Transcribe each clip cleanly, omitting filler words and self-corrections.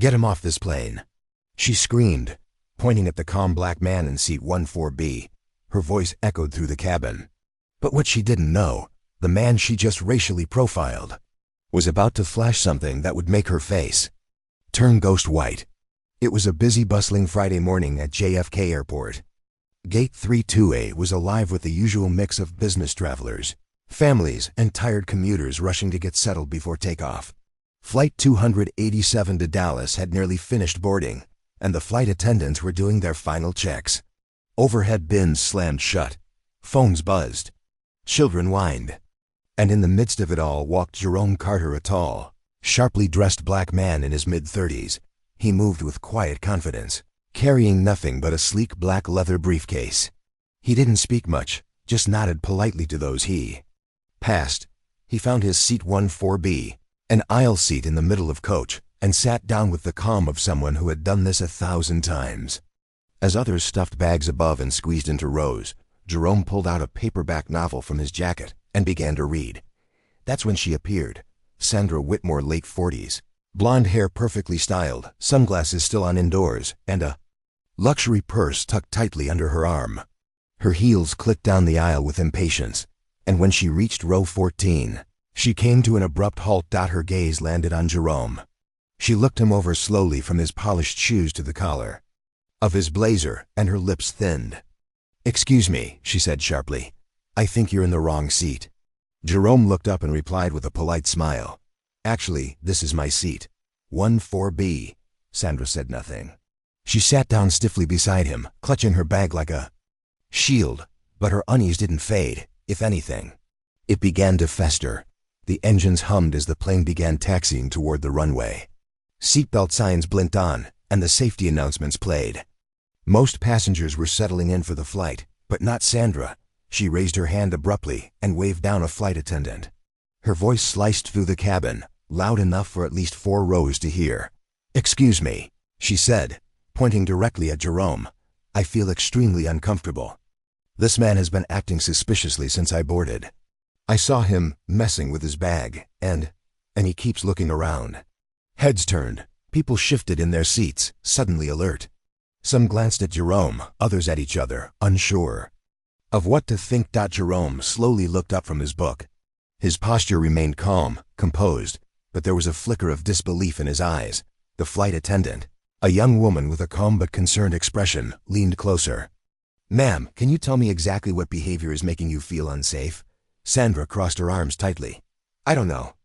"Get him off this plane," she screamed, pointing at the calm black man in seat 14B. Her voice echoed through the cabin. But what she didn't know, the man she just racially profiled, was about to flash something that would make her face turn ghost white. It was a busy, bustling Friday morning at JFK Airport. Gate 32A was alive with the usual mix of business travelers, families, and tired commuters rushing to get settled before takeoff. Flight 287 to Dallas had nearly finished boarding, and the flight attendants were doing their final checks. Overhead bins slammed shut. Phones buzzed. Children whined. And in the midst of it all walked Jerome Carter, a tall, sharply dressed black man in his mid-30s. He moved with quiet confidence, carrying nothing but a sleek black leather briefcase. He didn't speak much, just nodded politely to those he passed. He found his seat 14B, an aisle seat in the middle of coach, and sat down with the calm of someone who had done this 1,000 times. As others stuffed bags above and squeezed into rows, Jerome pulled out a paperback novel from his jacket and began to read. That's when she appeared. Sandra Whitmore, late 40s. Blonde hair perfectly styled, sunglasses still on indoors, and a luxury purse tucked tightly under her arm. Her heels clicked down the aisle with impatience, and when she reached row 14, she came to an abrupt halt. Her gaze landed on Jerome. She looked him over slowly from his polished shoes to the collar of his blazer, and her lips thinned. "Excuse me," she said sharply. "I think you're in the wrong seat." Jerome looked up and replied with a polite smile. "Actually, this is my seat. 14B." Sandra said nothing. She sat down stiffly beside him, clutching her bag like a shield, but her unease didn't fade. If anything, it began to fester. The engines hummed as the plane began taxiing toward the runway. Seatbelt signs blinked on, and the safety announcements played. Most passengers were settling in for the flight, but not Sandra. She raised her hand abruptly and waved down a flight attendant. Her voice sliced through the cabin, loud enough for at least 4 rows to hear. "Excuse me," she said, pointing directly at Jerome. "I feel extremely uncomfortable. This man has been acting suspiciously since I boarded. I saw him messing with his bag, and he keeps looking around." Heads turned. People shifted in their seats, suddenly alert. Some glanced at Jerome, others at each other, unsure of what to think. Jerome slowly looked up from his book. His posture remained calm, composed, but there was a flicker of disbelief in his eyes. The flight attendant, a young woman with a calm but concerned expression, leaned closer. "Ma'am, can you tell me exactly what behavior is making you feel unsafe?" Sandra crossed her arms tightly. "I don't know.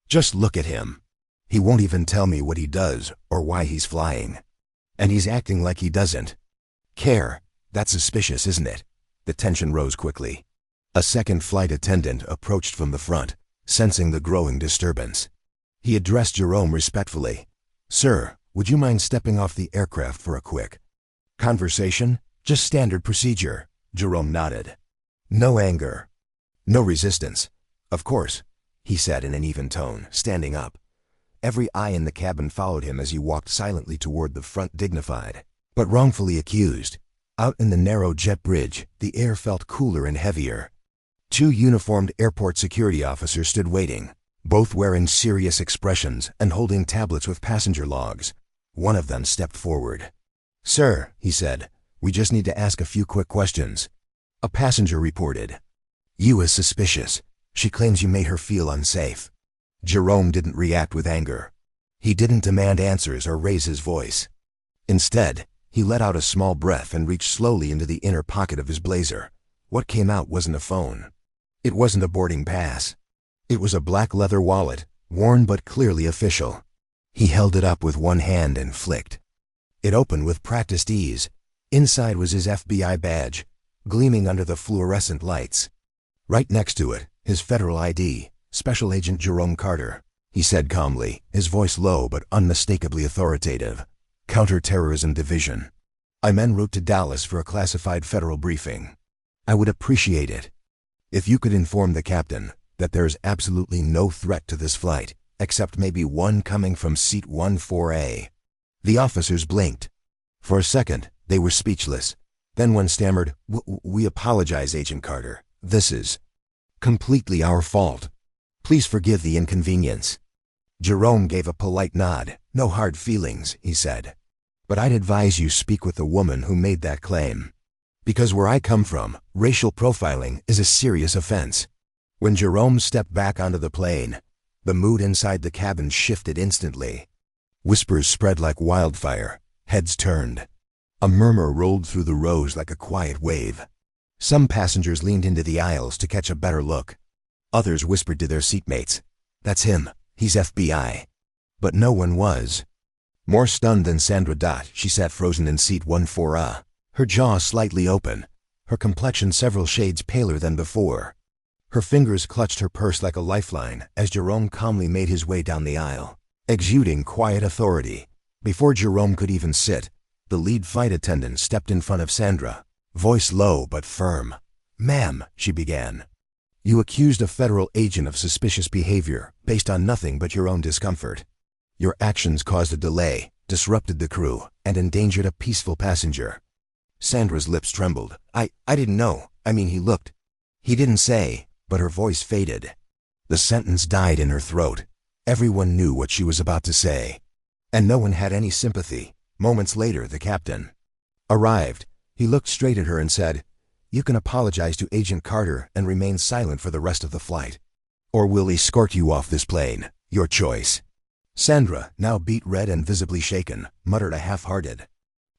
Just look at him. He won't even tell me what he does or why he's flying. And he's acting like he doesn't care. That's suspicious, isn't it?" The tension rose quickly. A second flight attendant approached from the front, sensing the growing disturbance. He addressed Jerome respectfully. "Sir, would you mind stepping off the aircraft for a quick conversation? Just standard procedure." Jerome nodded. "No anger. No resistance." "Of course," he said in an even tone, standing up. Every eye in the cabin followed him as he walked silently toward the front, dignified, but wrongfully accused. Out in the narrow jet bridge, the air felt cooler and heavier. 2 uniformed airport security officers stood waiting, both wearing serious expressions and holding tablets with passenger logs. One of them stepped forward. "Sir," he said, "we just need to ask a few quick questions." A passenger reported, "You is suspicious. She claims you made her feel unsafe." Jerome didn't react with anger. He didn't demand answers or raise his voice. Instead, he let out a small breath and reached slowly into the inner pocket of his blazer. What came out wasn't a phone. It wasn't a boarding pass. It was a black leather wallet, worn but clearly official. He held it up with one hand and flicked. It opened with practiced ease. Inside was his FBI badge, gleaming under the fluorescent lights. Right next to it, his federal ID, Special Agent Jerome Carter. He said calmly, his voice low but unmistakably authoritative. "Counterterrorism Division. I'm en route to Dallas for a classified federal briefing. I would appreciate it if you could inform the captain that there is absolutely no threat to this flight, except maybe one coming from seat 14A. The officers blinked. For a second, they were speechless. Then one stammered, We apologize, Agent Carter. This is completely our fault. Please forgive the inconvenience." Jerome gave a polite nod, No hard feelings, he said. But I'd advise you speak with the woman who made that claim. Because where I come from, racial profiling is a serious offense. When Jerome stepped back onto the plane, the mood inside the cabin shifted instantly. Whispers spread like wildfire, heads turned. A murmur rolled through the rows like a quiet wave. Some passengers leaned into the aisles to catch a better look. Others whispered to their seatmates, "That's him, he's FBI." But no one was. More stunned than Sandra. She sat frozen in seat 14A, her jaw slightly open, her complexion several shades paler than before. Her fingers clutched her purse like a lifeline as Jerome calmly made his way down the aisle, exuding quiet authority. Before Jerome could even sit, the lead flight attendant stepped in front of Sandra, voice low but firm. "Ma'am," she began, "you accused a federal agent of suspicious behavior based on nothing but your own discomfort. Your actions caused a delay, disrupted the crew, and endangered a peaceful passenger." Sandra's lips trembled. I didn't know. He didn't say, but her voice faded. The sentence died in her throat. Everyone knew what she was about to say, and no one had any sympathy. Moments later, the captain arrived. He looked straight at her and said, "You can apologize to Agent Carter and remain silent for the rest of the flight. Or we'll escort you off this plane. Your choice." Sandra, now beet red and visibly shaken, muttered a half-hearted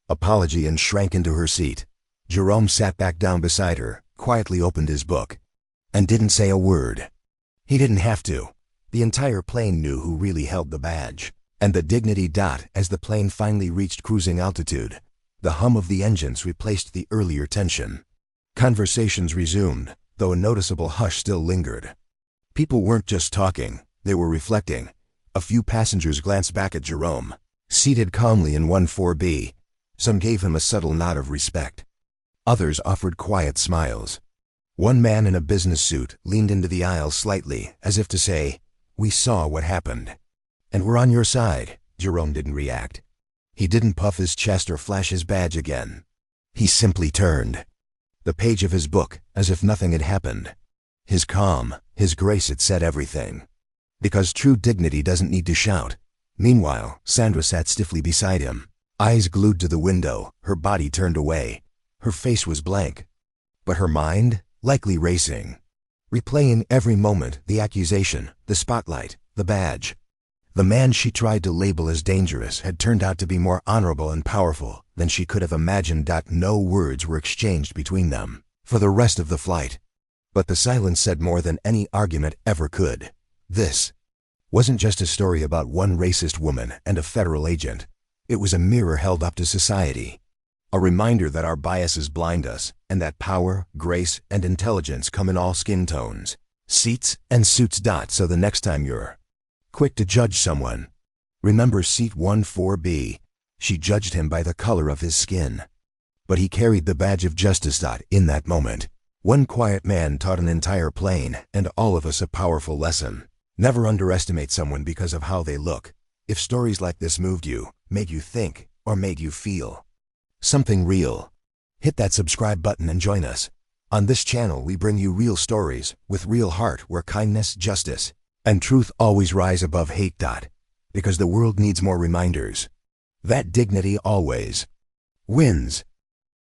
apology and shrank into her seat. Jerome sat back down beside her, quietly opened his book, and didn't say a word. He didn't have to. The entire plane knew who really held the badge. And the dignity. As the plane finally reached cruising altitude, the hum of the engines replaced the earlier tension. Conversations resumed, though a noticeable hush still lingered. People weren't just talking, they were reflecting. A few passengers glanced back at Jerome, seated calmly in 14B. Some gave him a subtle nod of respect. Others offered quiet smiles. One man in a business suit leaned into the aisle slightly, as if to say, "We saw what happened. And we're on your side." Jerome didn't react. He didn't puff his chest or flash his badge again. He simply turned the page of his book as if nothing had happened. His calm, his grace had said everything. Because true dignity doesn't need to shout. Meanwhile, Sandra sat stiffly beside him, eyes glued to the window, her body turned away. Her face was blank, but her mind, likely racing, replaying every moment, the accusation, the spotlight, the badge. The man she tried to label as dangerous had turned out to be more honorable and powerful than she could have imagined. No words were exchanged between them for the rest of the flight. But the silence said more than any argument ever could. This wasn't just a story about one racist woman and a federal agent. It was a mirror held up to society. A reminder that our biases blind us, and that power, grace, and intelligence come in all skin tones, seats, and suits. So the next time you're quick to judge someone, remember seat 14B. She judged him by the color of his skin. But he carried the badge of justice. In that moment, one quiet man taught an entire plane and all of us a powerful lesson. Never underestimate someone because of how they look. If stories like this moved you, made you think, or made you feel something real, hit that subscribe button and join us. On this channel we bring you real stories with real heart, where kindness, justice, and truth always rise above hate. Because the world needs more reminders that dignity always wins.